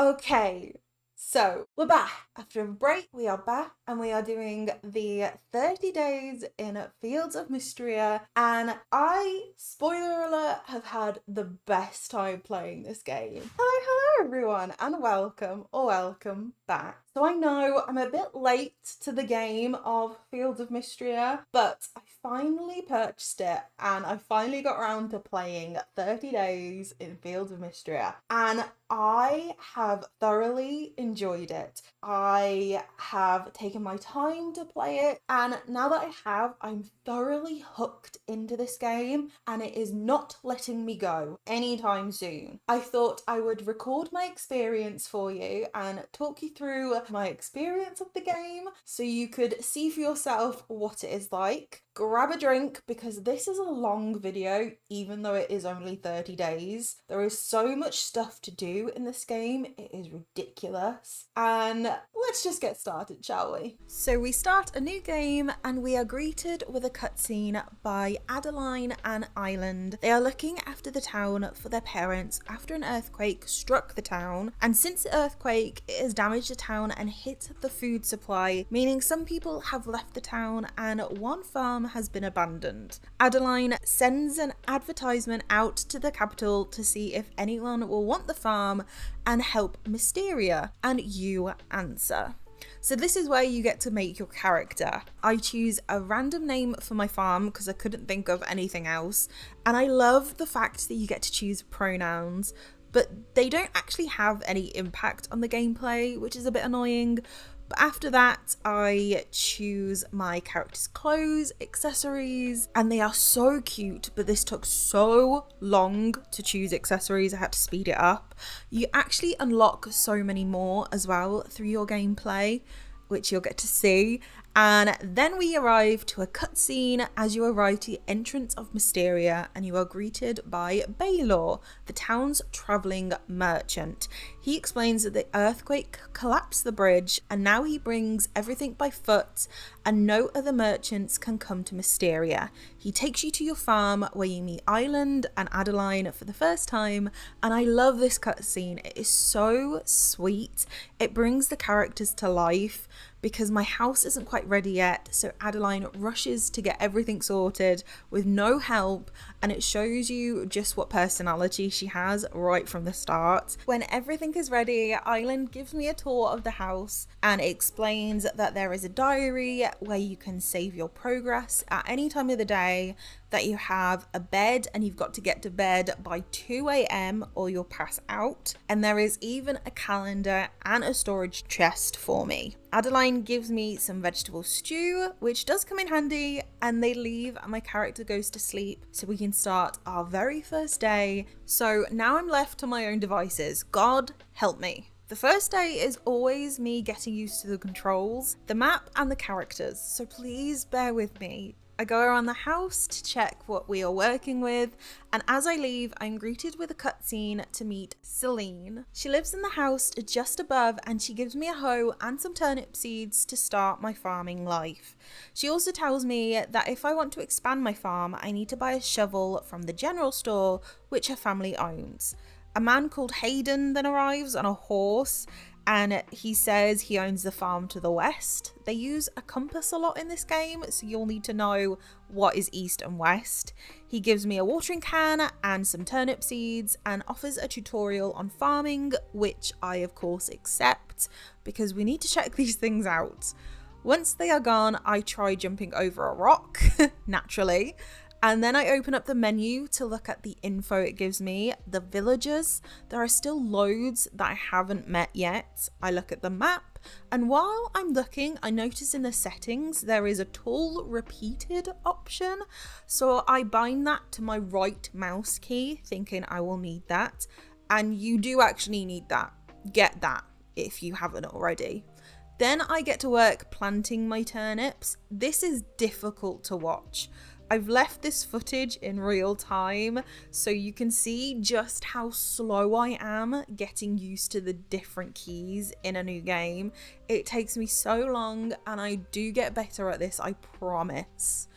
Okay, so we're back. After a break, we are back and we are doing the 30 days in Fields of Mistria. And I, spoiler alert, have had the best time playing this game. Hello everyone, and welcome back. So I know I'm a bit late to the game of Fields of Mistria, but I finally purchased it and I finally got around to playing 30 days in Fields of Mistria. And I have thoroughly enjoyed it. I have taken my time to play it, and now that I have, I'm thoroughly hooked into this game, and it is not letting me go anytime soon. I thought I would record my experience for you and talk you through my experience of the game so you could see for yourself what it is like. Grab a drink because this is a long video, even though it is only 30 days. There is so much stuff to do in this game, it is ridiculous. And let's just get started, shall we? So we start a new game and we are greeted with a cutscene by Adeline and Island. They are looking after the town for their parents after an earthquake struck the town, and since the earthquake, it has damaged the town and hit the food supply, meaning some people have left the town and one farm has been abandoned. Adeline sends an advertisement out to the capital to see if anyone will want the farm and help Mistria, and you answer. So this is where you get to make your character. I choose a random name for my farm because I couldn't think of anything else, and I love the fact that you get to choose pronouns, but they don't actually have any impact on the gameplay, which is a bit annoying. But after that, I choose my character's clothes, accessories, and they are so cute, but this took so long to choose accessories, I had to speed it up. You actually unlock so many more as well through your gameplay, which you'll get to see. And then we arrive to a cutscene as you arrive to the entrance of Mistria and you are greeted by Baylor, the town's travelling merchant. He explains that the earthquake collapsed the bridge and now he brings everything by foot and no other merchants can come to Mistria. He takes you to your farm where you meet Island and Adeline for the first time, and I love this cutscene. It is so sweet. It brings the characters to life because my house isn't quite ready yet, so Adeline rushes to get everything sorted with no help, and it shows you just what personality she has right from the start. When everything is ready, Island gives me a tour of the house and explains that there is a diary where you can save your progress at any time of the day, that you have a bed and you've got to get to bed by 2 a.m. or you'll pass out, and there is even a calendar and a storage chest for me. Adeline gives me some vegetable stew, which does come in handy, and they leave and my character goes to sleep so we can start our very first day. So now I'm left to my own devices. God help me. The first day is always me getting used to the controls, the map and the characters, so please bear with me. I go around the house to check what we are working with, and as I leave, I'm greeted with a cutscene to meet Celine. She lives in the house just above and she gives me a hoe and some turnip seeds to start my farming life. She also tells me that if I want to expand my farm, I need to buy a shovel from the general store, which her family owns. A man called Hayden then arrives on a horse and he says he owns the farm to the west. They use a compass a lot in this game, so you'll need to know what is east and west. He gives me a watering can and some turnip seeds and offers a tutorial on farming, which I of course accept because we need to check these things out. Once they are gone, I try jumping over a rock, naturally. And then I open up the menu to look at the info it gives me. The villagers, there are still loads that I haven't met yet. I look at the map, and while I'm looking, I notice in the settings there is a tool repeated option. So I bind that to my right mouse key, thinking I will need that. And you do actually need that. Get that if you haven't already. Then I get to work planting my turnips. This is difficult to watch. I've left this footage in real time so you can see just how slow I am getting used to the different keys in a new game. It takes me so long and I do get better at this, I promise.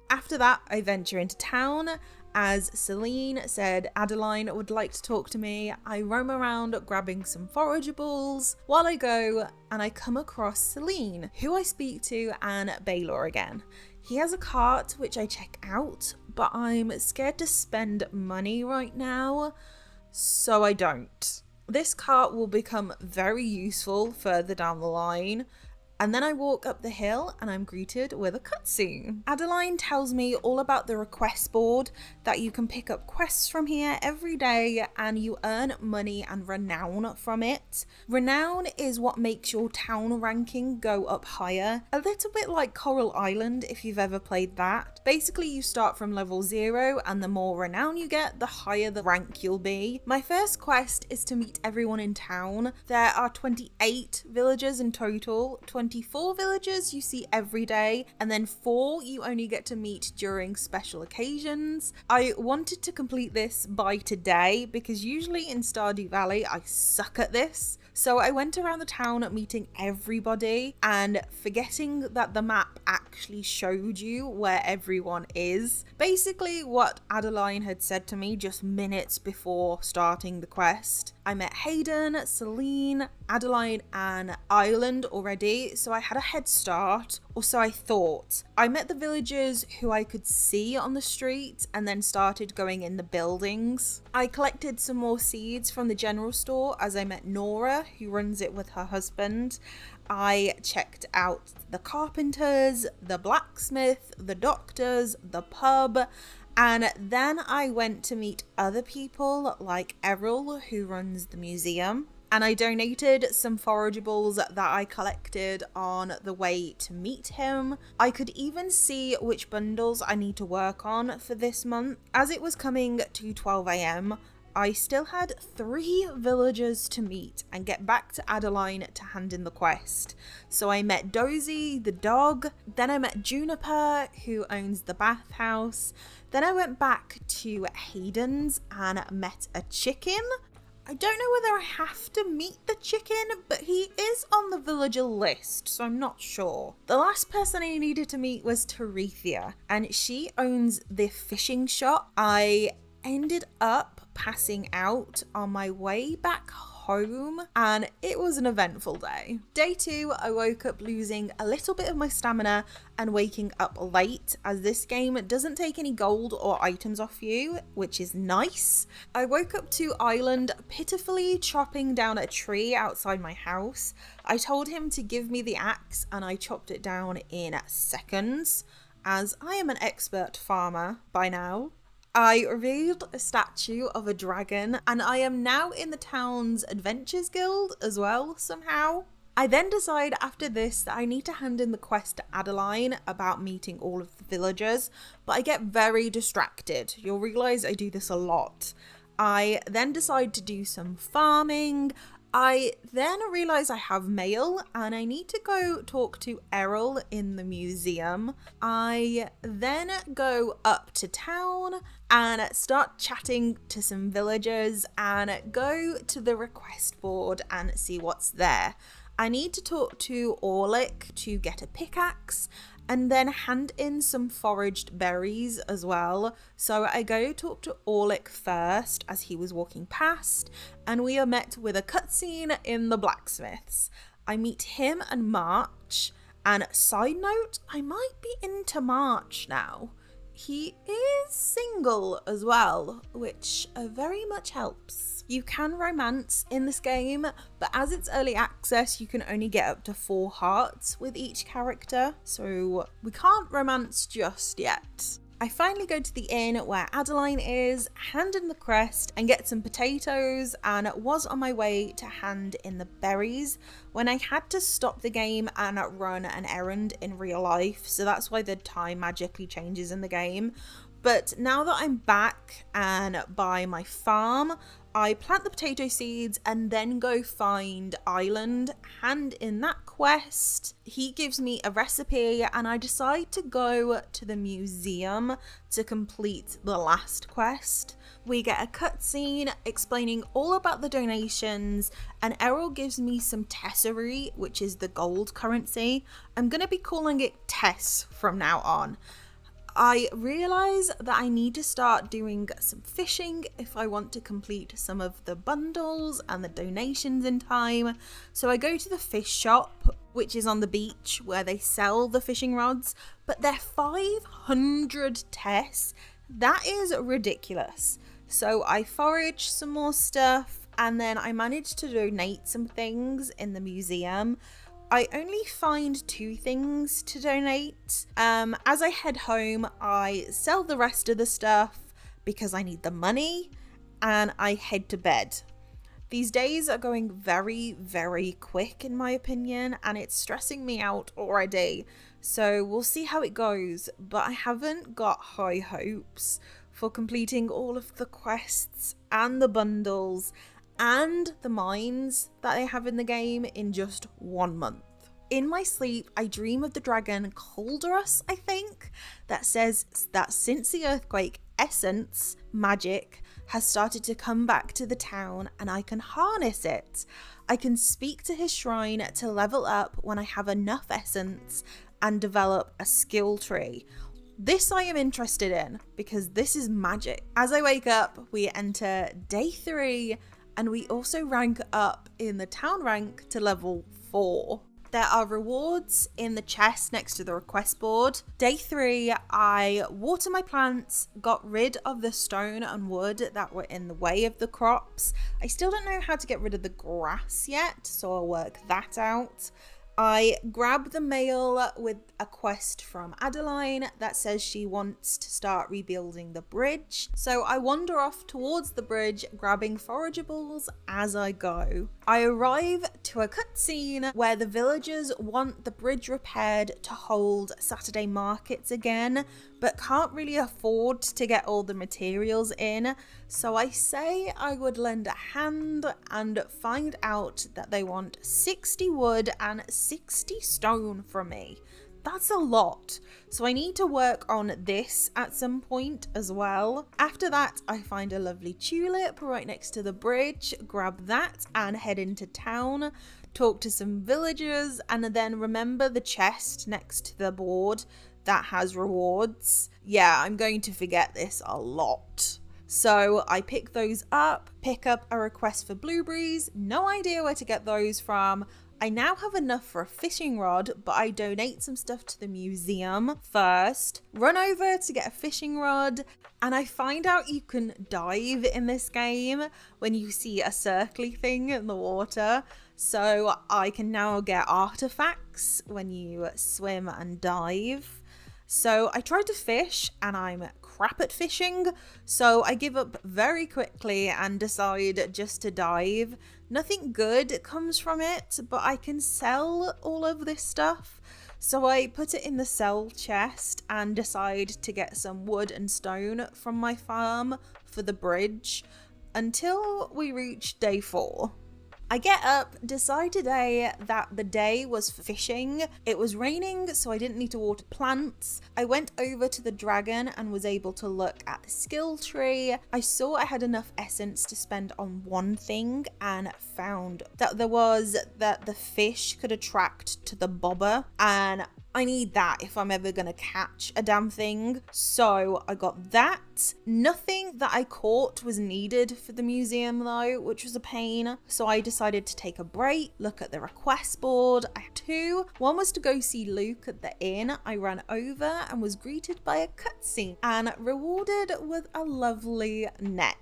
After that, I venture into town. As Celine said, Adeline would like to talk to me. I roam around grabbing some forageables while I go, and I come across Celine, who I speak to, and Baylor again. He has a cart which I check out, but I'm scared to spend money right now, so I don't. This cart will become very useful further down the line. And then I walk up the hill and I'm greeted with a cutscene. Adeline tells me all about the request board, that you can pick up quests from here every day and you earn money and renown from it. Renown is what makes your town ranking go up higher, a little bit like Coral Island if you've ever played that. Basically you start from level 0 and the more renown you get, the higher the rank you'll be. My first quest is to meet everyone in town. There are 28 villagers in total, 24 villagers you see every day, and then 4 you only get to meet during special occasions. I wanted to complete this by today because usually in Stardew Valley I suck at this. So I went around the town meeting everybody and forgetting that the map actually showed you where everyone is. Basically what Adeline had said to me just minutes before starting the quest. I met Hayden, Celine, Adeline and Ireland already, so I had a head start, or so I thought. I met the villagers who I could see on the street and then started going in the buildings. I collected some more seeds from the general store as I met Nora, who runs it with her husband. I checked out the carpenters, the blacksmith, the doctors, the pub, and then I went to meet other people like Errol, who runs the museum. And I donated some forageables that I collected on the way to meet him. I could even see which bundles I need to work on for this month. As it was coming to 12 AM, I still had 3 villagers to meet and get back to Adeline to hand in the quest. So I met Dozy, the dog, then I met Juniper, who owns the bathhouse. Then I went back to Hayden's and met a chicken. I don't know whether I have to meet the chicken, but he is on the villager list, so I'm not sure. The last person I needed to meet was Terethia, and she owns the fishing shop. I ended up passing out on my way back home, and it was an eventful day. Day 2, I woke up losing a little bit of my stamina and waking up late, as this game doesn't take any gold or items off you, which is nice. I woke up to Island pitifully chopping down a tree outside my house. I told him to give me the axe and I chopped it down in seconds, as I am an expert farmer by now. I revealed a statue of a dragon, and I am now in the town's Adventures Guild as well, somehow. I then decide after this that I need to hand in the quest to Adeline about meeting all of the villagers, but I get very distracted. You'll realise I do this a lot. I then decide to do some farming. I then realise I have mail and I need to go talk to Errol in the museum. I then go up to town and start chatting to some villagers and go to the request board and see what's there. I need to talk to Idyllic to get a pickaxe and then hand in some foraged berries as well. So I go talk to Idyllic first as he was walking past, and we are met with a cutscene in the blacksmiths. I meet him and March, and side note, I might be into March now. He is single as well, which very much helps. You can romance in this game, but as it's early access, you can only get up to 4 hearts with each character, so we can't romance just yet. I finally go to the inn where Adeline is, hand in the quest and get some potatoes, and was on my way to hand in the berries when I had to stop the game and run an errand in real life, so that's why the time magically changes in the game. But now that I'm back and by my farm, I plant the potato seeds and then go find Island, hand in that quest. He gives me a recipe and I decide to go to the museum to complete the last quest. We get a cutscene explaining all about the donations, and Errol gives me some tesserae, which is the gold currency. I'm going to be calling it Tess from now on. I realise that I need to start doing some fishing if I want to complete some of the bundles and the donations in time. So I go to the fish shop, which is on the beach where they sell the fishing rods, but they're 500 Tess. That is ridiculous. So I forage some more stuff and then I managed to donate some things in the museum. I only find 2 things to donate. As I head home, I sell the rest of the stuff because I need the money and I head to bed. These days are going very, very quick in my opinion, and it's stressing me out already. So we'll see how it goes, but I haven't got high hopes for completing all of the quests and the bundles and the mines that they have in the game in just 1 month. In my sleep, I dream of the dragon Calderus, I think, that says that since the earthquake, essence, magic, has started to come back to the town and I can harness it. I can speak to his shrine to level up when I have enough essence and develop a skill tree. This I am interested in because this is magic. As I wake up, we enter day 3 and we also rank up in the town rank to level 4. There are rewards in the chest next to the request board. Day 3, I water my plants, got rid of the stone and wood that were in the way of the crops. I still don't know how to get rid of the grass yet, so I'll work that out. I grab the mail with a quest from Adeline that says she wants to start rebuilding the bridge. So I wander off towards the bridge, grabbing forageables as I go. I arrive to a cutscene where the villagers want the bridge repaired to hold Saturday markets again, but can't really afford to get all the materials in. So I say I would lend a hand and find out that they want 60 wood and 60 stone from me. That's a lot. So I need to work on this at some point as well. After that, I find a lovely tulip right next to the bridge, grab that and head into town, talk to some villagers, and then remember the chest next to the board that has rewards. Yeah, I'm going to forget this a lot. So I pick those up, pick up a request for blueberries, no idea where to get those from. I now have enough for a fishing rod, but I donate some stuff to the museum first, run over to get a fishing rod, and I find out you can dive in this game when you see a circly thing in the water. So I can now get artifacts when you swim and dive. So I tried to fish and I'm crap at fishing, so I give up very quickly and decide just to dive. Nothing good comes from it, but I can sell all of this stuff. So I put it in the sell chest and decide to get some wood and stone from my farm for the bridge until we reach day 4. I get up, decide today that the day was for fishing. It was raining, so I didn't need to water plants. I went over to the dragon and was able to look at the skill tree. I saw I had enough essence to spend on one thing and found that the fish could attract to the bobber, and I need that if I'm ever going to catch a damn thing. So I got that. Nothing that I caught was needed for the museum though, which was a pain. So I decided to take a break, look at the request board. I had 2. One was to go see Luke at the inn. I ran over and was greeted by a cutscene and rewarded with a lovely net.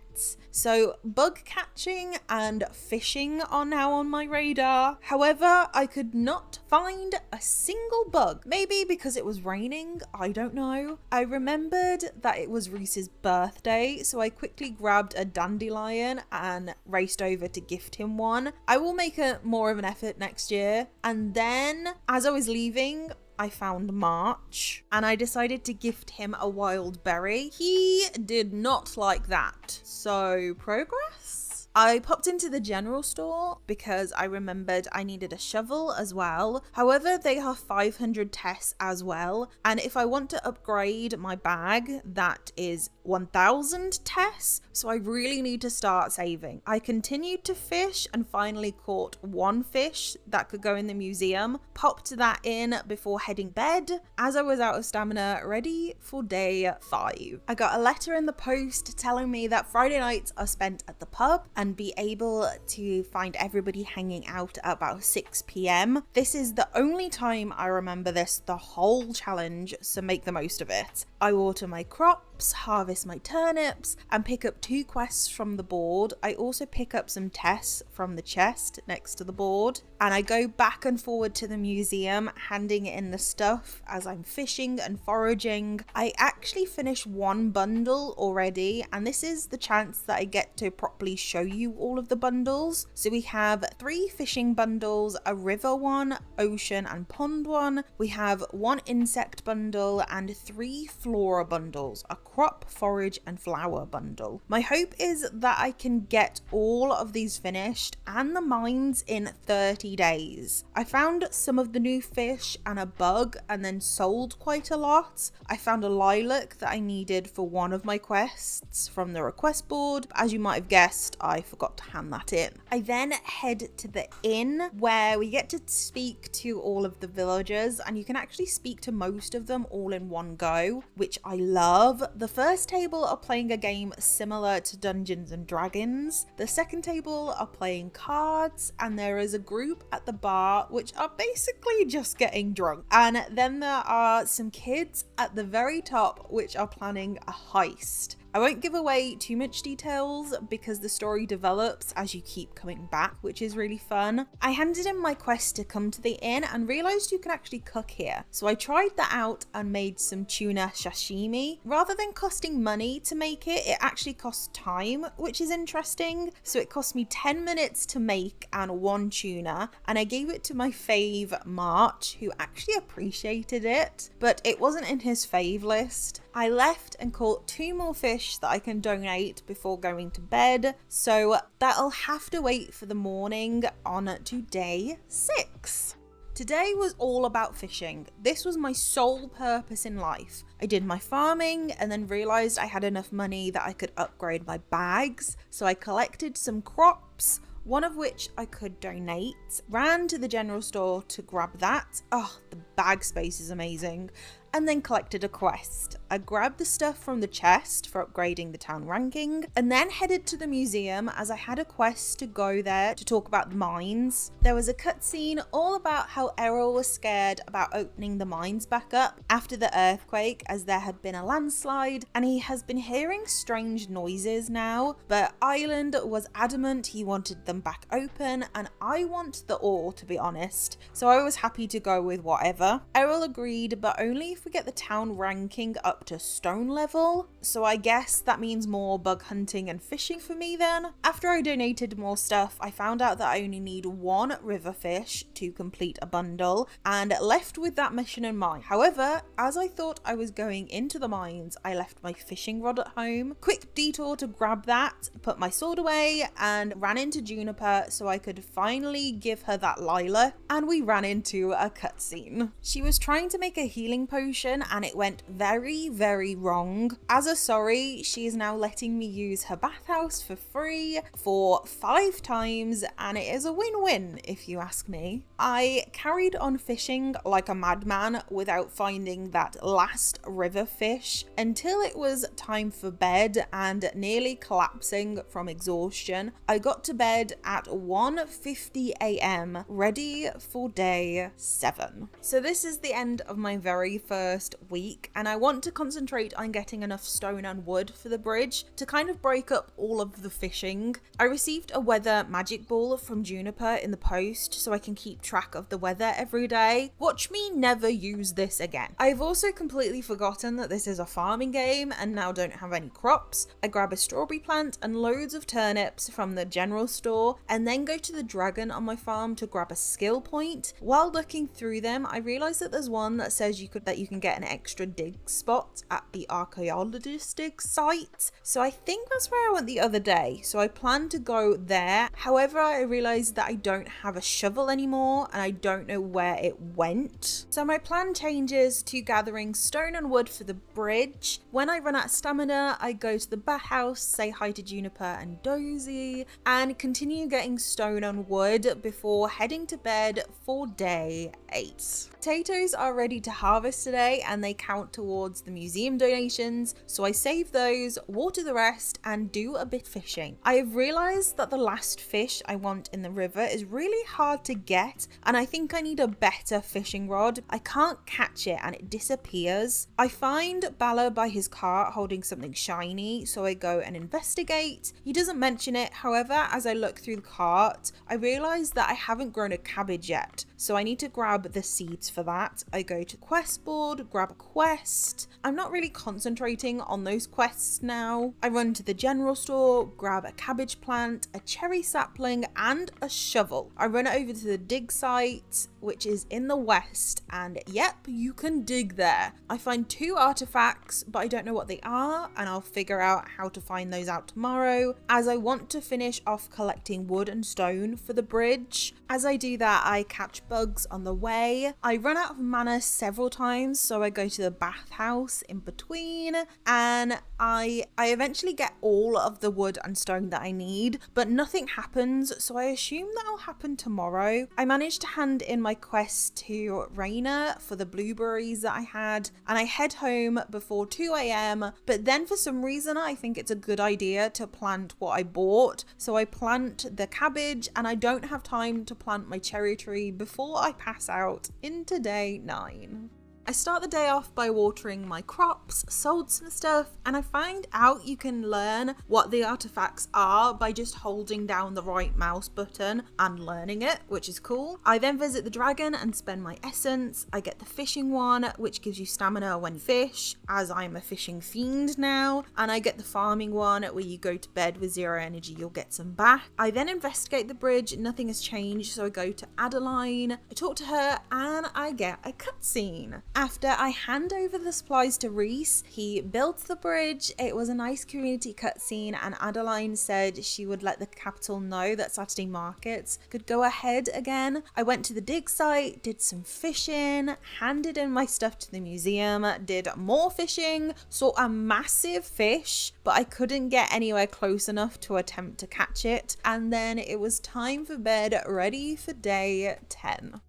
So bug catching and fishing are now on my radar. However, I could not find a single bug. Maybe because it was raining, I don't know. I remembered that it was Reese's birthday, so I quickly grabbed a dandelion and raced over to gift him one. I will make more of an effort next year. And then as I was leaving, I found March and I decided to gift him a wild berry. He did not like that. So progress? I popped into the general store because I remembered I needed a shovel as well. However, they have 500 tests as well. And if I want to upgrade my bag, that is 1000 tests. So I really need to start saving. I continued to fish and finally caught one fish that could go in the museum. Popped that in before heading bed as I was out of stamina, ready for day 5. I got a letter in the post telling me that Friday nights are spent at the pub and be able to find everybody hanging out at about 6 p.m. This is the only time I remember this the whole challenge, so make the most of it. I water my crops, harvest my turnips, and pick up 2 quests from the board. I also pick up some tests from the chest next to the board, and I go back and forward to the museum, handing in the stuff as I'm fishing and foraging. I actually finished 1 bundle already, and this is the chance that I get to properly show you all of the bundles. So we have 3 fishing bundles, a river one, ocean and pond one. We have 1 insect bundle and 3 flora bundles, a crop, forage and flower bundle. My hope is that I can get all of these finished and the mines in 30 days. I found some of the new fish and a bug and then sold quite a lot. I found a lilac that I needed for one of my quests from the request board. As you might have guessed, I forgot to hand that in. I then head to the inn where we get to speak to all of the villagers, and you can actually speak to most of them all in one go, which I love. The first table are playing a game similar to Dungeons and Dragons. The second table are playing cards, and there is a group at the bar which are basically just getting drunk. And then there are some kids at the very top which are planning a heist. I won't give away too much details because the story develops as you keep coming back, which is really fun. I handed in my quest to come to the inn and realised you can actually cook here. So I tried that out and made some tuna sashimi. Rather than costing money to make it, it actually costs time, which is interesting. So it cost me 10 minutes to make and 1 tuna, and I gave it to my fave March, who actually appreciated it, but it wasn't in his fave list. I left and caught 2 more fish that I can donate before going to bed, so that'll have to wait for the morning on to day 6. Today was all about fishing. This was my sole purpose in life. I did my farming and then realised I had enough money that I could upgrade my bags, so I collected some crops, one of which I could donate, ran to the general store to grab that. Oh, the bag space is amazing. And then collected a quest. I grabbed the stuff from the chest for upgrading the town ranking, and then headed to the museum as I had a quest to go there to talk about the mines. There was a cutscene all about how Errol was scared about opening the mines back up after the earthquake as there had been a landslide, and he has been hearing strange noises now, but Island was adamant he wanted them back open, and I want the ore, to be honest, so I was happy to go with whatever. Errol agreed, but only if we get the town ranking up to stone level, so I guess that means more bug hunting and fishing for me then. After I donated more stuff, I found out that I only need 1 river fish to complete a bundle, and left with that mission in mind. However, as I thought I was going into the mines, I left my fishing rod at home. Quick detour to grab that, put my sword away, and ran into Juniper so I could finally give her that lilac, and we ran into a cutscene. She was trying to make a healing potion and it went very, very wrong. As a sorry, she is now letting me use her bathhouse for free for 5 times, and it is a win-win if you ask me. I carried on fishing like a madman without finding that last river fish until it was time for bed, and nearly collapsing from exhaustion. I got to bed at 1:50 a.m. ready for day 7. So this is the end of my very first week, and I want to concentrate on getting enough stone and wood for the bridge to kind of break up all of the fishing. I received a weather magic ball from Juniper in the post so I can keep track of the weather every day. Watch me never use this again. I've also completely forgotten that this is a farming game and now don't have any crops. I grab a strawberry plant and loads of turnips from the general store, and then go to the dragon on my farm to grab a skill point. While looking through them, I realized that there's one that says you can get an extra dig spot spot at the archaeologist site. So I think that's where I went the other day. So I plan to go there. However, I realized that I don't have a shovel anymore and I don't know where it went. So my plan changes to gathering stone and wood for the bridge. When I run out of stamina, I go to the bathhouse, say hi to Juniper and Dozy, and continue getting stone and wood before heading to bed for day 8. Potatoes are ready to harvest today and they count towards the museum donations, so I save those, water the rest, and do a bit fishing. I have realised that the last fish I want in the river is really hard to get, and I think I need a better fishing rod. I can't catch it and it disappears. I find Bala by his cart holding something shiny, so I go and investigate. He doesn't mention it, however, as I look through the cart, I realise that I haven't grown a cabbage yet, so I need to grab the seeds for that. I go to the quest board, grab a quest. I'm not really concentrating on those quests now. I run to the general store, grab a cabbage plant, a cherry sapling, and a shovel. I run over to the dig site, which is in the west, and yep, you can dig there. I find 2 artifacts, but I don't know what they are, and I'll figure out how to find those out tomorrow, as I want to finish off collecting wood and stone for the bridge. As I do that, I catch bugs on the way. I run out of mana several times, so I go to the bathhouse in between, and I eventually get all of the wood and stone that I need, but nothing happens, so I assume that'll happen tomorrow. I managed to hand in my quest to Raina for the blueberries that I had, and I head home before 2 a.m, but then for some reason I think it's a good idea to plant what I bought, so I plant the cabbage, and I don't have time to plant my cherry tree before I pass out into day 9. I start the day off by watering my crops, sold some stuff, and I find out you can learn what the artifacts are by just holding down the right mouse button and learning it, which is cool. I then visit the dragon and spend my essence. I get the fishing one, which gives you stamina when you fish, as I'm a fishing fiend now, and I get the farming one where you go to bed with 0 energy, you'll get some back. I then investigate the bridge, nothing has changed, so I go to Adeline, I talk to her, and I get a cutscene. After I hand over the supplies to Reese, he builds the bridge. It was a nice community cutscene, and Adeline said she would let the capital know that Saturday markets could go ahead again. I went to the dig site, did some fishing, handed in my stuff to the museum, did more fishing, saw a massive fish, but I couldn't get anywhere close enough to attempt to catch it, and then it was time for bed, ready for day 10.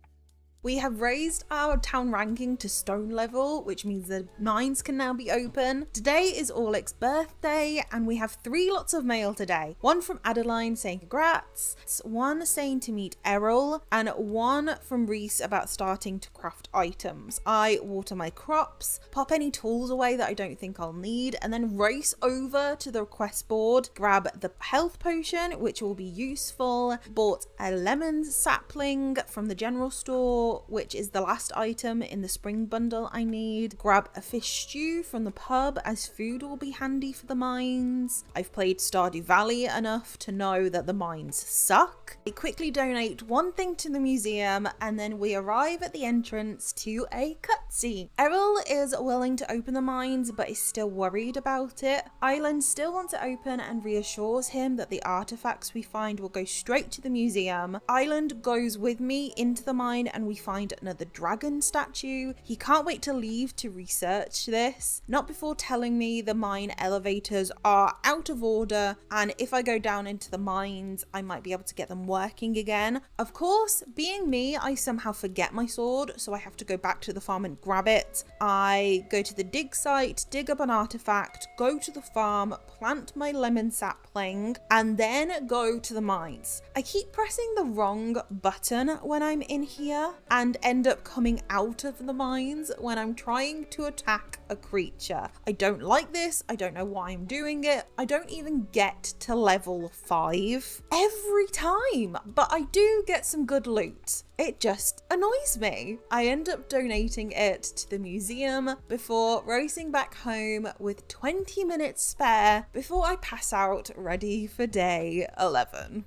We have raised our town ranking to stone level, which means the mines can now be open. Today is Orlic's birthday, and we have 3 lots of mail today. 1 from Adeline saying congrats, 1 saying to meet Errol, and 1 from Reese about starting to craft items. I water my crops, pop any tools away that I don't think I'll need, and then race over to the quest board, grab the health potion, which will be useful, bought a lemon sapling from the general store, which is the last item in the spring bundle I need. Grab a fish stew from the pub, as food will be handy for the mines. I've played Stardew Valley enough to know that the mines suck. I quickly donate 1 thing to the museum, and then we arrive at the entrance to a cutscene. Errol is willing to open the mines, but is still worried about it. Island still wants to open and reassures him that the artifacts we find will go straight to the museum. Island goes with me into the mine, and we find another dragon statue. He can't wait to leave to research this, not before telling me the mine elevators are out of order, and if I go down into the mines I might be able to get them working again. Of course, being me, I somehow forget my sword, so I have to go back to the farm and grab it. I go to the dig site, dig up an artifact, go to the farm, plant my lemon sapling, and then go to the mines. I keep pressing the wrong button when I'm in here and end up coming out of the mines when I'm trying to attack a creature. I don't like this. I don't know why I'm doing it. I don't even get to level 5 every time, but I do get some good loot. It just annoys me. I end up donating it to the museum before racing back home with 20 minutes spare before I pass out, ready for day 11.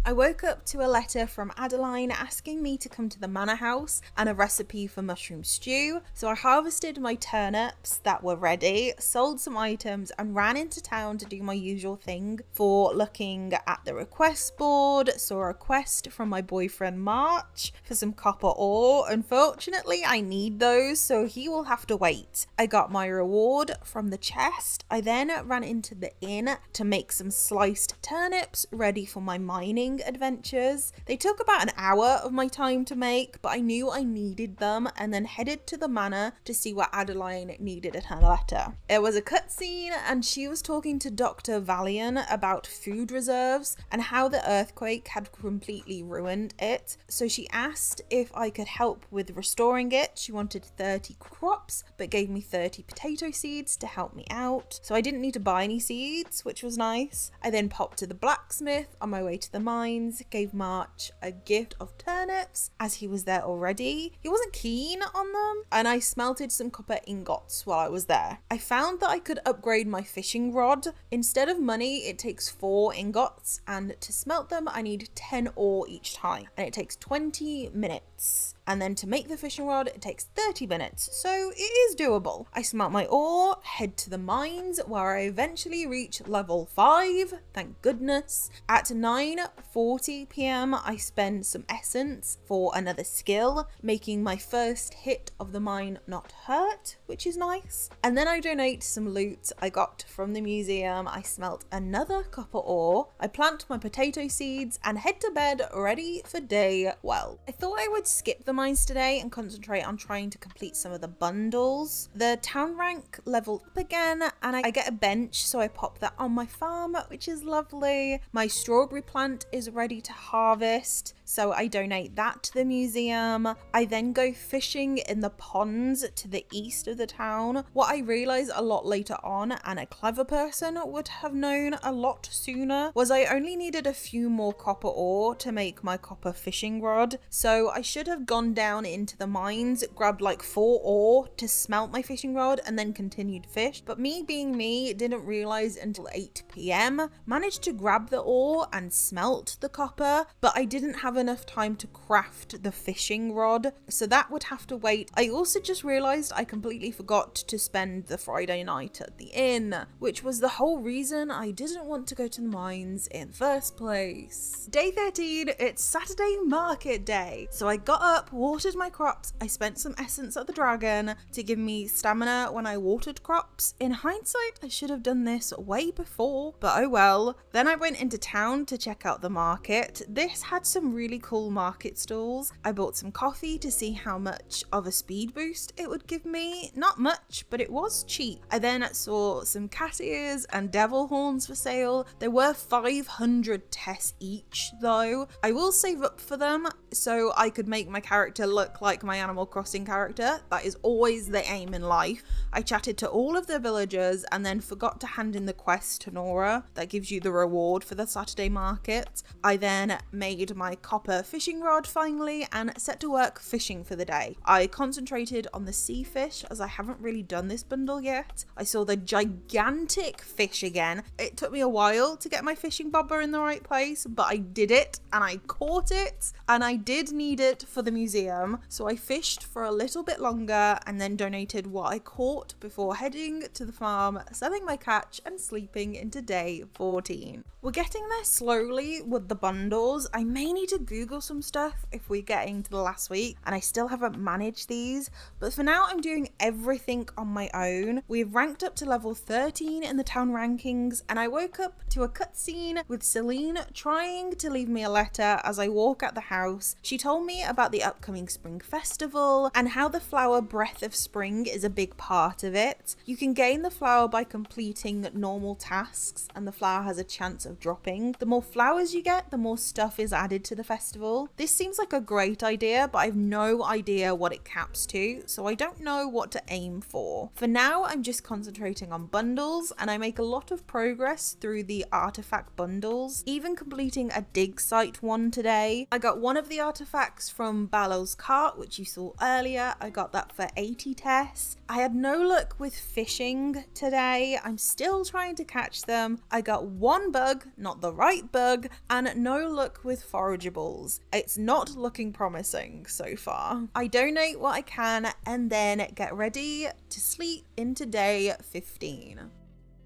I woke up to a letter from Adeline asking me to come to the manor house and a recipe for mushroom stew. So I harvested my turnips that were ready, sold some items and ran into town to do my usual thing for looking at the request board. Saw a request from my boyfriend March for some copper ore. Unfortunately, I need those, so he will have to wait. I got my reward from the chest. I then ran into the inn to make some sliced turnips ready for my mining adventures. They took about an hour of my time to make, but I knew I needed them, and then headed to the manor to see what Adeline needed in her letter. It was a cutscene and she was talking to Dr. Valian about food reserves and how the earthquake had completely ruined it. So she asked if I could help with restoring it. She wanted 30 crops but gave me 30 potato seeds to help me out. So I didn't need to buy any seeds, which was nice. I then popped to the blacksmith on my way to the mines, gave March a gift of turnips as he was there already. He wasn't keen on them, and I smelted some copper ingots while I was there. I found that I could upgrade my fishing rod. Instead of money, it takes 4 ingots, and to smelt them I need 10 ore each time, and it takes 20 minutes. And then to make the fishing rod, it takes 30 minutes, so it is doable. I smelt my ore, head to the mines, where I eventually reach level 5, thank goodness. At 9:40 p.m, I spend some essence for another skill, making my first hit of the mine not hurt, which is nice. And then I donate some loot I got from the museum. I smelt another copper ore, I plant my potato seeds, and head to bed ready for day 12. I thought I would skip the mines today and concentrate on trying to complete some of the bundles. The town rank leveled up again, and I get a bench, so I pop that on my farm, which is lovely. My strawberry plant is ready to harvest, so I donate that to the museum. I then go fishing in the ponds to the east of the town. What I realised a lot later on, and a clever person would have known a lot sooner, was I only needed a few more copper ore to make my copper fishing rod, so I should have gone down into the mines, grabbed like 4 ore to smelt my fishing rod, and then continued fish. But me being me, didn't realise until 8 p.m, managed to grab the ore and smelt the copper, but I didn't have enough time to craft the fishing rod, so that would have to wait. I also just realised I completely forgot to spend the Friday night at the inn, which was the whole reason I didn't want to go to the mines in the first place. Day 13, it's Saturday market day, so I got up, watered my crops. I spent some essence at the dragon to give me stamina when I watered crops. In hindsight, I should have done this way before, but oh well. Then I went into town to check out the market. This had some really cool market stalls. I bought some coffee to see how much of a speed boost it would give me. Not much, but it was cheap. I then saw some cat ears and devil horns for sale. There were 500 tests each though. I will save up for them so I could make my character look like my Animal Crossing character. That is always the aim in life. I chatted to all of the villagers and then forgot to hand in the quest to Nora that gives you the reward for the Saturday market. I then made my copper fishing rod finally and set to work fishing for the day. I concentrated on the sea fish as I haven't really done this bundle yet. I saw the gigantic fish again. It took me a while to get my fishing bobber in the right place, but I did it and I caught it, and I did need it for the museum, so I fished for a little bit longer and then donated what I caught before heading to the farm, selling my catch and sleeping into day 14. We're getting there slowly with the bundles. I may need to Google some stuff if we're getting to the last week and I still haven't managed these, but for now I'm doing everything on my own. We've ranked up to level 13 in the town rankings, and I woke up to a cutscene with Celine trying to leave me a letter as I walk out the house. She told me about the upcoming spring festival and how the flower Breath of Spring is a big part of it. You can gain the flower by completing normal tasks, and the flower has a chance of dropping. The more flowers you get, the more stuff is added to the festival. This seems like a great idea, but I have no idea what it caps to, so I don't know what to aim for. For now, I'm just concentrating on bundles, and I make a lot of progress through the artifact bundles, even completing a dig site one today. I got one of the artifacts from Balo's cart, which you saw earlier. I got that for 80 tests. I had no luck with fishing today. I'm still trying to catch them. I got one bug, not the right bug, and no luck with forageables. It's not looking promising so far. I donate what I can and then get ready to sleep into day 15.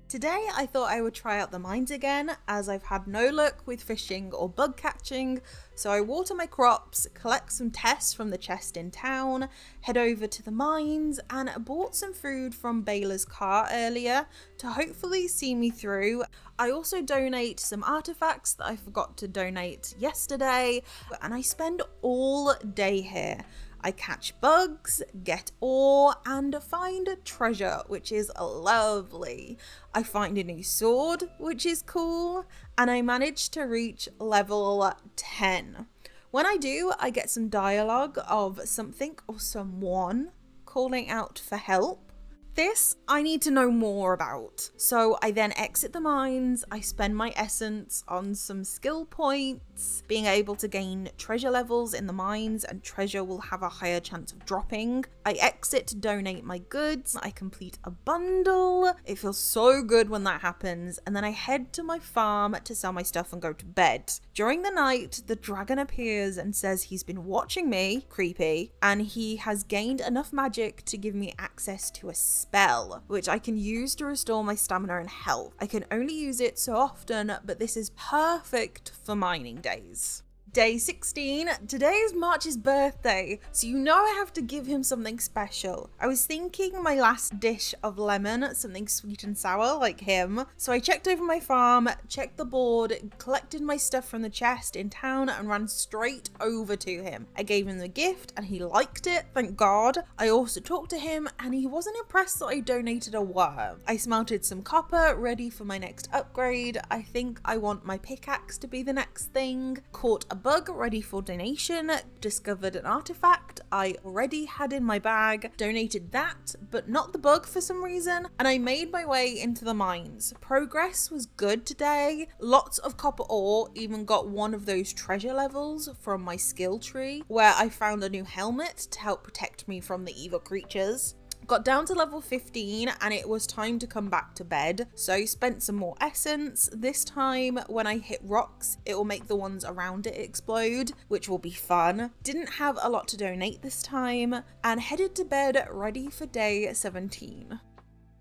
Today I thought I would try out the mines again, as I've had no luck with fishing or bug catching, so I water my crops, collect some tests from the chest in town, head over to the mines, and bought some food from Baylor's car earlier to hopefully see me through. I also donate some artifacts that I forgot to donate yesterday, and I spend all day here. I catch bugs, get ore, and find treasure, which is lovely. I find a new sword, which is cool, and I managed to reach level 10. When I do, I get some dialogue of something or someone calling out for help. This I need to know more about. So I then exit the mines, I spend my essence on some skill points, being able to gain treasure levels in the mines, and treasure will have a higher chance of dropping. I exit to donate my goods, I complete a bundle. It feels so good when that happens, and then I head to my farm to sell my stuff and go to bed. During the night, the dragon appears and says he's been watching me, creepy, and he has gained enough magic to give me access to a spell, which I can use to restore my stamina and health. I can only use it so often, but this is perfect for mining days. Day 16. Today is March's birthday, so you know I have to give him something special. I was thinking my last dish of lemon, something sweet and sour like him. So I checked over my farm, checked the board, collected my stuff from the chest in town, and ran straight over to him. I gave him the gift and he liked it, thank God. I also talked to him and he wasn't impressed that I donated a worm. I smelted some copper, ready for my next upgrade. I think I want my pickaxe to be the next thing. Caught a bug, ready for donation. Discovered an artifact I already had in my bag, donated that, but not the bug for some reason, and I made my way into the mines. Progress was good today, lots of copper ore, even got one of those treasure levels from my skill tree, where I found a new helmet to help protect me from the evil creatures. Got down to level 15 and it was time to come back to bed, so spent some more essence. This time when I hit rocks, it will make the ones around it explode, which will be fun. Didn't have a lot to donate this time, and headed to bed ready for day 17.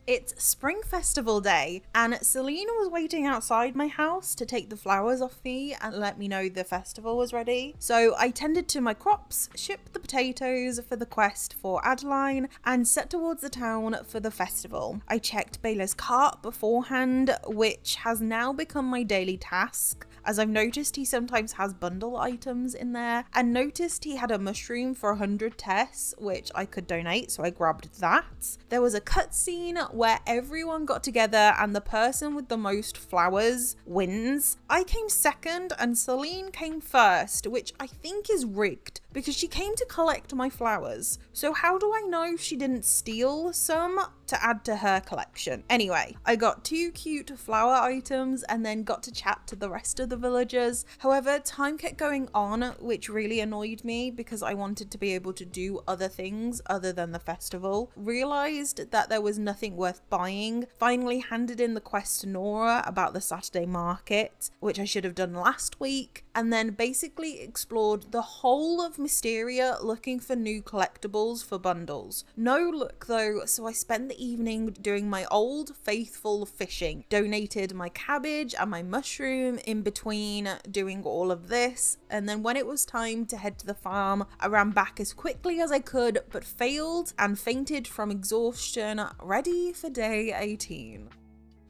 It's Spring Festival day, and Celine was waiting outside my house to take the flowers off me and let me know the festival was ready. So I tended to my crops, shipped the potatoes for the quest for Adeline, and set towards the town for the festival. I checked Baylor's cart beforehand, which has now become my daily task, as I've noticed he sometimes has bundle items in there, and noticed he had a mushroom for 100 tests, which I could donate, so I grabbed that. There was a cutscene where everyone got together and the person with the most flowers wins. I came second and Celine came first, which I think is rigged because she came to collect my flowers. So how do I know she didn't steal some to add to her collection? Anyway, I got 2 cute flower items and then got to chat to the rest of the villagers. However, time kept going on, which really annoyed me because I wanted to be able to do other things other than the festival. Realised that there was nothing worth buying. Finally handed in the quest to Nora about the Saturday market, which I should have done last week, and then basically explored the whole of Mistria looking for new collectibles for bundles. No luck though, so I spent the evening doing my old faithful fishing. Donated my cabbage and my mushroom in between doing all of this, and then when it was time to head to the farm, I ran back as quickly as I could, but failed and fainted from exhaustion, ready for day 18.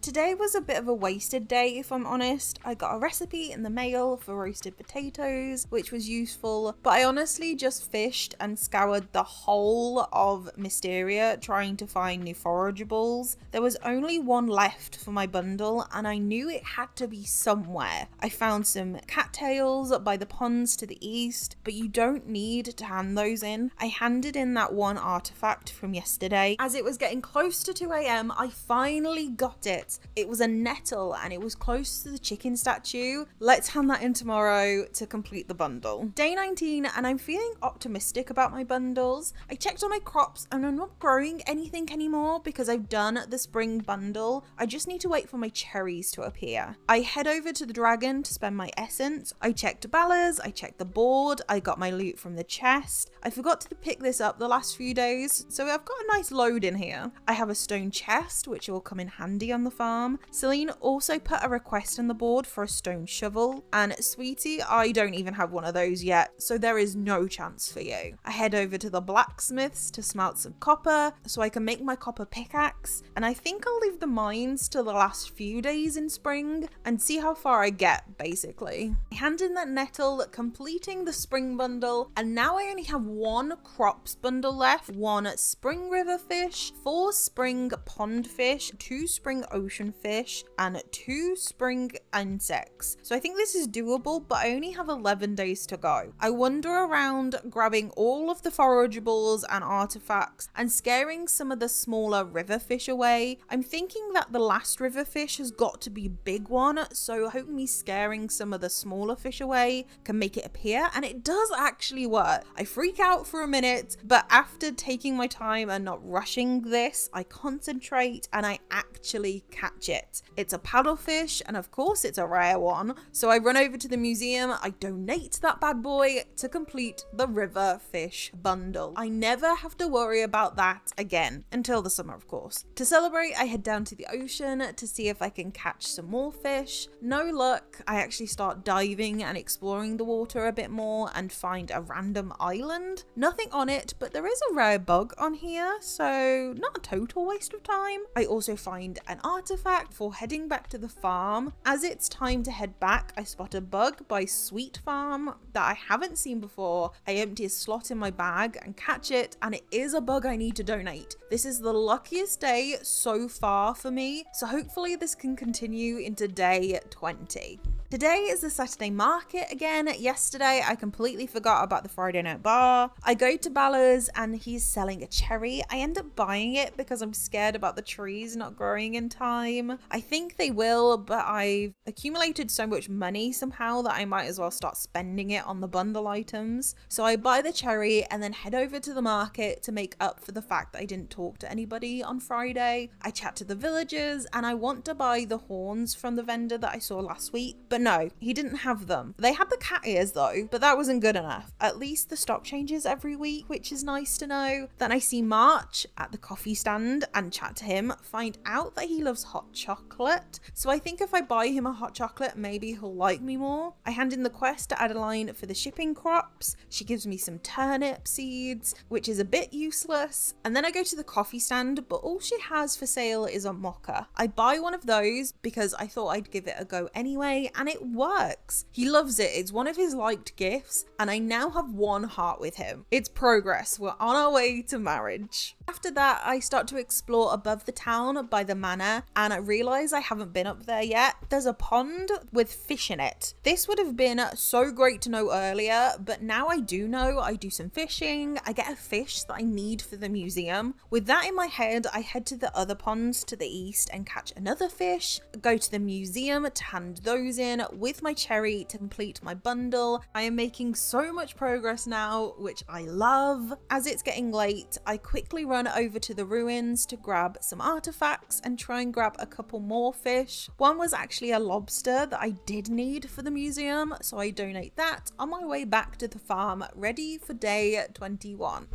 Today was a bit of a wasted day, if I'm honest. I got a recipe in the mail for roasted potatoes, which was useful, but I honestly just fished and scoured the whole of Mistria trying to find new forageables. There was only one left for my bundle and I knew it had to be somewhere. I found some cattails by the ponds to the east, but you don't need to hand those in. I handed in that one artifact from yesterday. As it was getting close to 2 AM, I finally got it. it. It was a nettle and it was close to the chicken statue. Let's hand that in tomorrow to complete the bundle. Day 19, and I'm feeling optimistic about my bundles. I checked on my crops and I'm not growing anything anymore because I've done the spring bundle. I just need to wait for my cherries to appear. I head over to the dragon to spend my essence. I checked ballas, I checked the board, I got my loot from the chest. I forgot to pick this up the last few days, so I've got a nice load in here. I have a stone chest, which will come in handy on the farm. Celine also put a request on the board for a stone shovel, and Sweetie, I don't even have one of those yet, so there is no chance for you. I head over to the blacksmiths to smelt some copper so I can make my copper pickaxe, and I think I'll leave the mines till the last few days in spring and see how far I get, basically. I hand in that nettle, completing the spring bundle, and now I only have one crops bundle left, one spring river fish, 4 spring pond fish, 2 spring ocean fish, and 2 spring insects. So I think this is doable, but I only have 11 days to go. I wander around grabbing all of the forageables and artifacts and scaring some of the smaller river fish away. I'm thinking that the last river fish has got to be a big one, so hoping me scaring some of the smaller fish away can make it appear, and it does actually work. I freak out for a minute, but after taking my time and not rushing this, I concentrate and I actually catch it. It's a paddlefish, and of course it's a rare one, so I run over to the museum, I donate that bad boy to complete the river fish bundle. I never have to worry about that again, until the summer of course. To celebrate, I head down to the ocean to see if I can catch some more fish. No luck. I actually start diving and exploring the water a bit more and find a random island. Nothing on it, but there is a rare bug on here, so not a total waste of time. I also find an artifact for heading back to the farm. As it's time to head back, I spot a bug by Sweet Farm that I haven't seen before. I empty a slot in my bag and catch it, and it is a bug I need to donate. This is the luckiest day so far for me, so hopefully this can continue into day 20. Today is the Saturday market again. Yesterday I completely forgot about the Friday night bar. I go to Ballas and he's selling a cherry. I end up buying it because I'm scared about the trees not growing in time. I think they will, but I've accumulated so much money somehow that I might as well start spending it on the bundle items. So I buy the cherry and then head over to the market to make up for the fact that I didn't talk to anybody on Friday. I chat to the villagers and I want to buy the horns from the vendor that I saw last week, but no, he didn't have them. They had the cat ears though, but that wasn't good enough. At least the stock changes every week, which is nice to know. Then I see March at the coffee stand and chat to him, find out that he loves hot chocolate. So I think if I buy him a hot chocolate, maybe he'll like me more. I hand in the quest to Adeline for the shipping crops. She gives me some turnip seeds, which is a bit useless. And then I go to the coffee stand, but all she has for sale is a mocha. I buy one of those because I thought I'd give it a go anyway, and it works. He loves it. It's one of his liked gifts, and I now have one heart with him. It's progress. We're on our way to marriage. After that, I start to explore above the town by the manor, and I realise I haven't been up there yet. There's a pond with fish in it. This would have been so great to know earlier, but now I do know. I do some fishing, I get a fish that I need for the museum. With that in my head, I head to the other ponds to the east and catch another fish, go to the museum to hand those in with my cherry to complete my bundle. I am making so much progress now, which I love. As it's getting late, I quickly run over to the ruins to grab some artifacts and try and grab a couple more fish. One was actually a lobster that I did need for the museum, so I donate that on my way back to the farm, ready for day 21.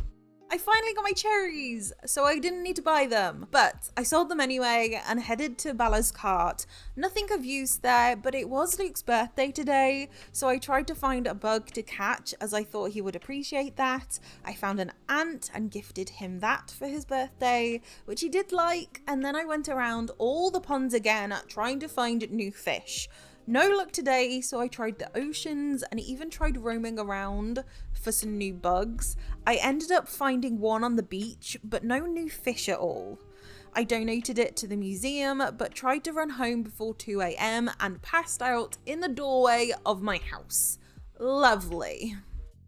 I finally got my cherries, so I didn't need to buy them, but I sold them anyway and headed to Bella's cart. Nothing of use there, but it was Luke's birthday today, so I tried to find a bug to catch as I thought he would appreciate that. I found an ant and gifted him that for his birthday, which he did like, and then I went around all the ponds again trying to find new fish. No luck today, so I tried the oceans and even tried roaming around for some new bugs. I ended up finding one on the beach, but no new fish at all. I donated it to the museum, but tried to run home before 2 a.m. and passed out in the doorway of my house. Lovely.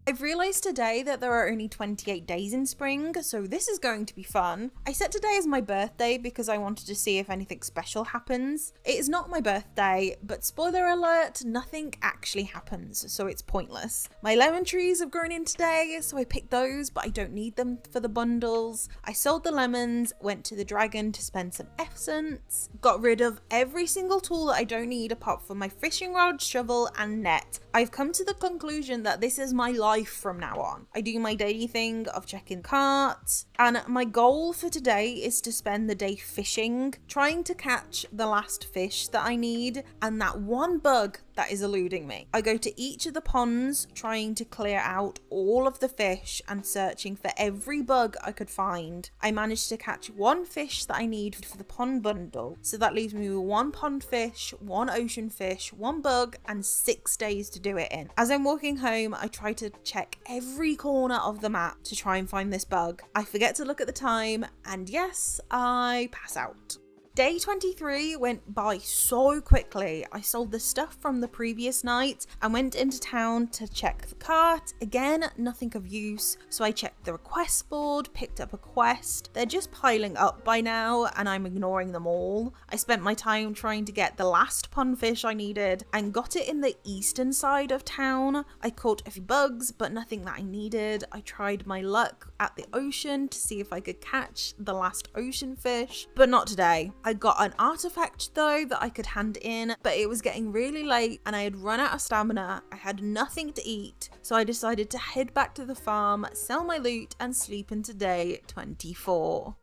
I've realised today that there are only 28 days in spring, so this is going to be fun. I set today as my birthday because I wanted to see if anything special happens. It is not my birthday, but spoiler alert, nothing actually happens, so it's pointless. My lemon trees have grown in today, so I picked those, but I don't need them for the bundles. I sold the lemons, went to the Dragon to spend some essence, got rid of every single tool that I don't need apart from my fishing rod, shovel, and net. I've come to the conclusion that this is my life from now on. I do my daily thing of checking carts, and my goal for today is to spend the day fishing, trying to catch the last fish that I need and that one bug that is eluding me. I go to each of the ponds trying to clear out all of the fish and searching for every bug I could find. I managed to catch one fish that I need for the pond bundle, so that leaves me with one pond fish, one ocean fish, one bug, and 6 days to do it in. As I'm walking home, I try to check every corner of the map to try and find this bug. I forget to look at the time, and yes, I pass out. Day 23 went by so quickly. I sold the stuff from the previous night and went into town to check the cart. Again, nothing of use, so I checked the request board, picked up a quest. They're just piling up by now and I'm ignoring them all. I spent my time trying to get the last pond fish I needed and got it in the eastern side of town. I caught a few bugs, but nothing that I needed. I tried my luck at the ocean to see if I could catch the last ocean fish, but not today. I got an artifact though that I could hand in, but it was getting really late and I had run out of stamina. I had nothing to eat, so I decided to head back to the farm, sell my loot, and sleep into day 24.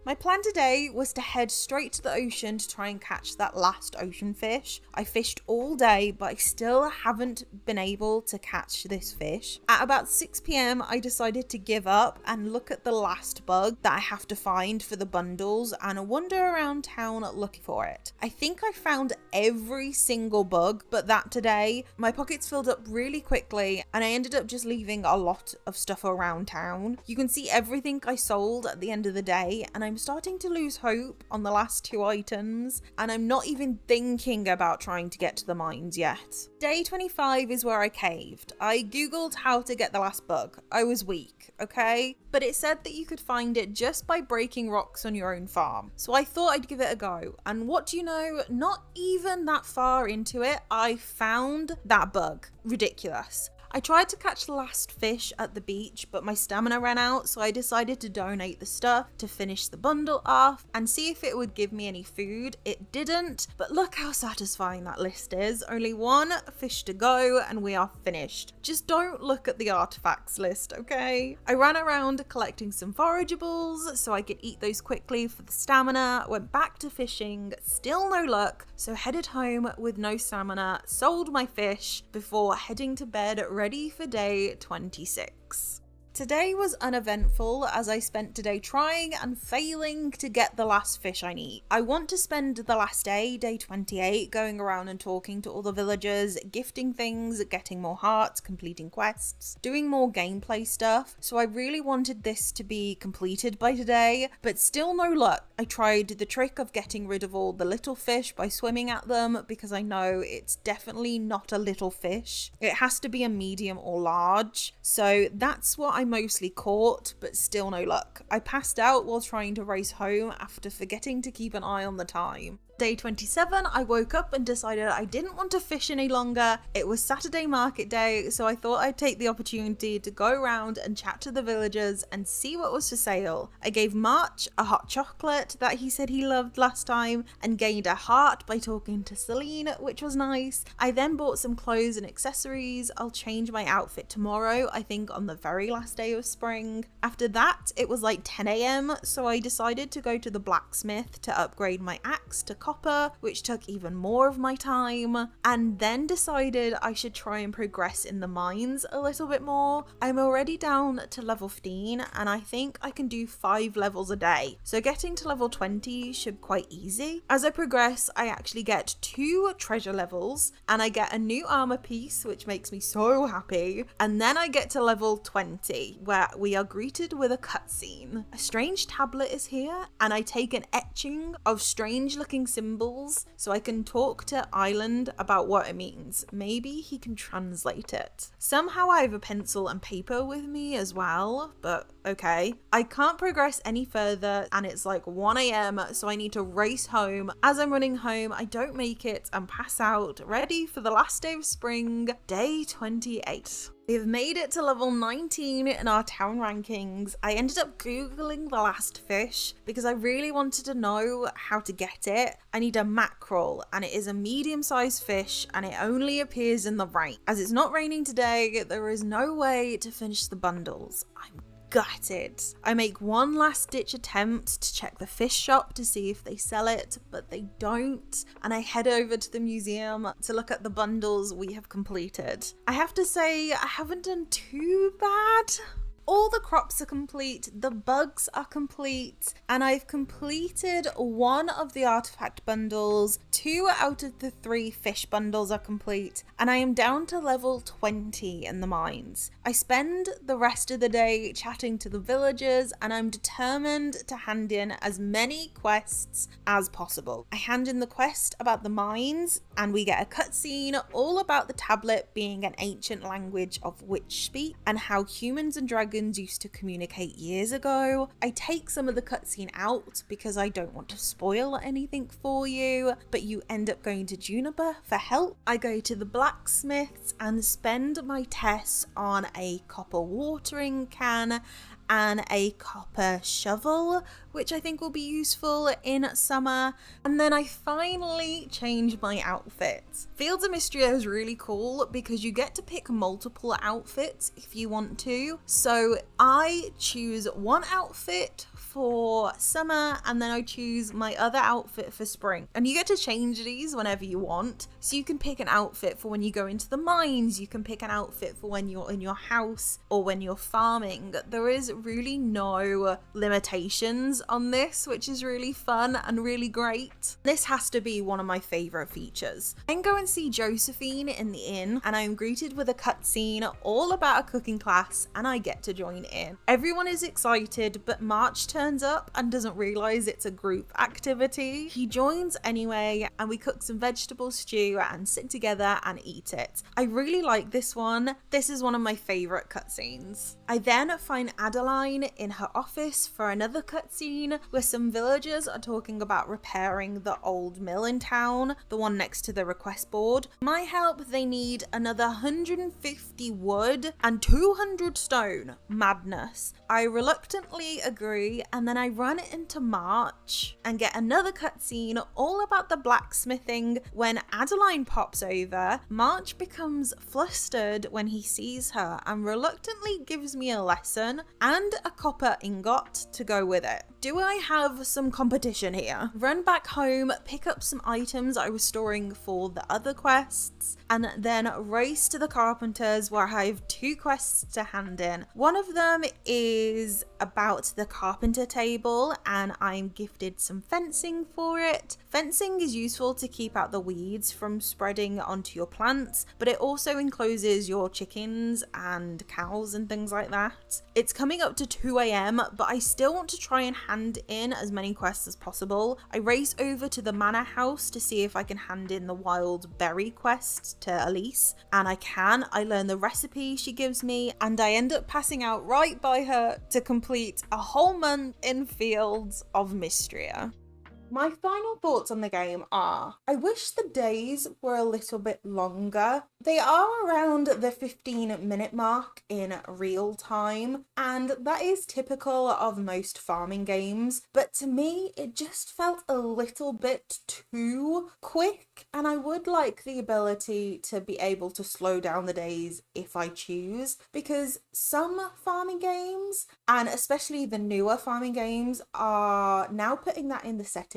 My plan today was to head straight to the ocean to try and catch that last ocean fish. I fished all day, but I still haven't been able to catch this fish. At about 6 p.m, I decided to give up and look at the last bug that I have to find for the bundles and wander around town looking for it. I think I found every single bug, but that today, my pockets filled up really quickly and I ended up just leaving a lot of stuff around town. You can see everything I sold at the end of the day, and I'm starting to lose hope on the last 2 items, and I'm not even thinking about trying to get to the mines yet. Day 25 is where I caved. I googled how to get the last bug. I was weak, okay? But it said that you could find it just by breaking rocks on your own farm. So I thought I'd give it a go. And what do you know? Not even that far into it, I found that bug. Ridiculous. I tried to catch the last fish at the beach, but my stamina ran out, so I decided to donate the stuff to finish the bundle off and see if it would give me any food. It didn't, but look how satisfying that list is. Only one fish to go and we are finished. Just don't look at the artifacts list, okay? I ran around collecting some forageables so I could eat those quickly for the stamina, went back to fishing, still no luck, so headed home with no stamina, sold my fish before heading to bed ready for day 26. Today was uneventful as I spent today trying and failing to get the last fish I need. I want to spend the last day, day 28, going around and talking to all the villagers, gifting things, getting more hearts, completing quests, doing more gameplay stuff. So I really wanted this to be completed by today, but still no luck. I tried the trick of getting rid of all the little fish by swimming at them because I know it's definitely not a little fish. It has to be a medium or large. So that's what I mostly caught, but still no luck. I passed out while trying to race home after forgetting to keep an eye on the time. Day 27, I woke up and decided I didn't want to fish any longer. It was Saturday market day, so I thought I'd take the opportunity to go around and chat to the villagers and see what was for sale. I gave March a hot chocolate that he said he loved last time and gained a heart by talking to Celine, which was nice. I then bought some clothes and accessories. I'll change my outfit tomorrow, I think on the very last day of spring. After that, it was like 10 a.m, so I decided to go to the blacksmith to upgrade my axe to copper, which took even more of my time, and then decided I should try and progress in the mines a little bit more. I'm already down to level 15 and I think I can do 5 levels a day, so getting to level 20 should be quite easy. As I progress, I actually get 2 treasure levels and I get a new armor piece, which makes me so happy, and then I get to level 20 where we are greeted with a cutscene. A strange tablet is here and I take an etching of strange looking symbols so I can talk to Island about what it means. Maybe he can translate it. Somehow I have a pencil and paper with me as well, but okay. I can't progress any further and it's like 1 a.m. so I need to race home. As I'm running home, I don't make it and pass out, ready for the last day of spring, day 28. We've made it to level 19 in our town rankings. I ended up googling the last fish because I really wanted to know how to get it. I need a mackerel and it is a medium-sized fish and it only appears in the rain. As it's not raining today, there is no way to finish the bundles. I'm gutted. I make one last ditch attempt to check the fish shop to see if they sell it, but they don't, and I head over to the museum to look at the bundles we have completed. I have to say, I haven't done too bad. All the crops are complete, the bugs are complete, and I've completed one of the artifact bundles. 2 out of the 3 fish bundles are complete, and I am down to level 20 in the mines. I spend the rest of the day chatting to the villagers, and I'm determined to hand in as many quests as possible. I hand in the quest about the mines, and we get a cutscene all about the tablet being an ancient language of witch speak, and how humans and dragons used to communicate years ago. I take some of the cutscene out because I don't want to spoil anything for you, but you end up going to Juniper for help. I go to the blacksmiths and spend my tests on a copper watering can and a copper shovel, which I think will be useful in summer. And then I finally change my outfit. Fields of Mistria is really cool because you get to pick multiple outfits if you want to. So I choose one outfit for summer and then I choose my other outfit for spring. And you get to change these whenever you want. So you can pick an outfit for when you go into the mines, you can pick an outfit for when you're in your house or when you're farming. There is really no limitations on this, which is really fun and really great. This has to be one of my favorite features. Then go and see Josephine in the inn and I am greeted with a cutscene all about a cooking class and I get to join in. Everyone is excited, but March turns up and doesn't realize it's a group activity. He joins anyway and we cook some vegetable stew and sit together and eat it. I really like this one. This is one of my favorite cutscenes. I then find Adeline in her office for another cutscene where some villagers are talking about repairing the old mill in town, the one next to the request board. My help, they need another 150 wood and 200 stone. Madness. I reluctantly agree and then I run into March and get another cutscene all about the blacksmithing. When Adeline pops over, March becomes flustered when he sees her and reluctantly gives me a lesson and a copper ingot to go with it. Do I have some competition here? Run back home, pick up some items I was storing for the other quests, and then race to the carpenters where I have 2 quests to hand in. One of them is about the carpenter table and I'm gifted some fencing for it. Fencing is useful to keep out the weeds from spreading onto your plants, but it also encloses your chickens and cows and things like that. It's coming up to 2 a.m, but I still want to try and hand in as many quests as possible. I race over to the manor house to see if I can hand in the wild berry quest to Elise, and I can. I learn the recipe she gives me and I end up passing out right by her to complete a whole month in Fields of Mistria. My final thoughts on the game are, I wish the days were a little bit longer. They are around the 15-minute mark in real time, and that is typical of most farming games, but to me it just felt a little bit too quick, and I would like the ability to be able to slow down the days if I choose, because some farming games, and especially the newer farming games, are now putting that in the settings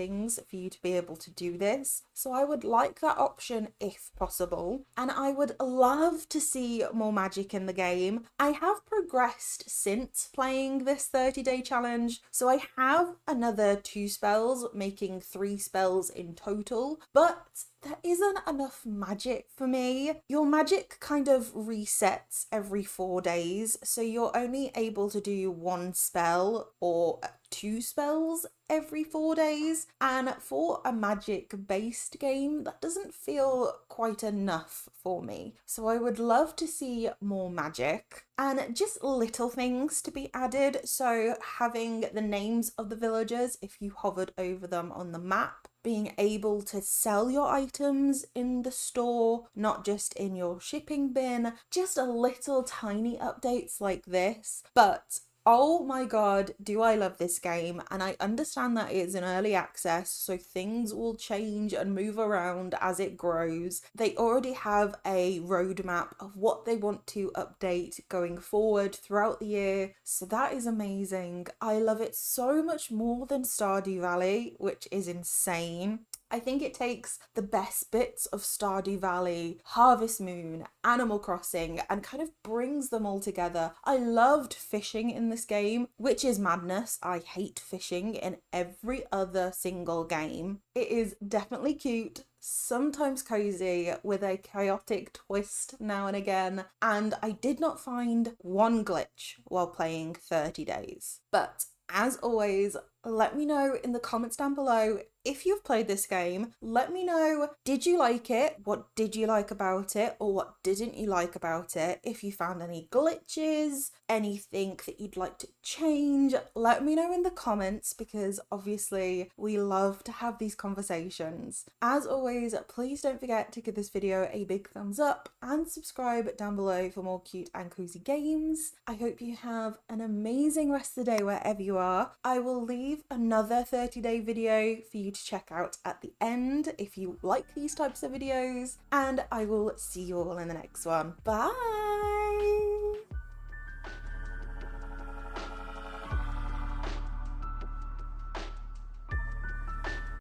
for you to be able to do this. So I would like that option if possible, and I would love to see more magic in the game. I have progressed since playing this 30-day challenge, so I have another 2 spells, making 3 spells in total, but there isn't enough magic for me. Your magic kind of resets every 4 days, so you're only able to do one spell or two spells every 4 days. And for a magic based game, that doesn't feel quite enough for me. So I would love to see more magic and just little things to be added. So having the names of the villagers if you hovered over them on the map, being able to sell your items in the store, not just in your shipping bin, just a little tiny updates like this. But oh my god, do I love this game, and I understand that it's in early access, so things will change and move around as it grows. They already have a roadmap of what they want to update going forward throughout the year, so that is amazing. I love it so much more than Stardew Valley, which is insane. I think it takes the best bits of Stardew Valley, Harvest Moon, Animal Crossing, and kind of brings them all together. I loved fishing in this game, which is madness. I hate fishing in every other single game. It is definitely cute, sometimes cozy, with a chaotic twist now and again, and I did not find one glitch while playing 30 days. But as always, let me know in the comments down below if you've played this game. Let me know, did you like it? What did you like about it? Or what didn't you like about it? If you found any glitches, anything that you'd like to change, let me know in the comments, because obviously we love to have these conversations. As always, please don't forget to give this video a big thumbs up and subscribe down below for more cute and cozy games. I hope you have an amazing rest of the day wherever you are. I will leave another 30-day video for you to check out at the end if you like these types of videos, and I will see you all in the next one. Bye!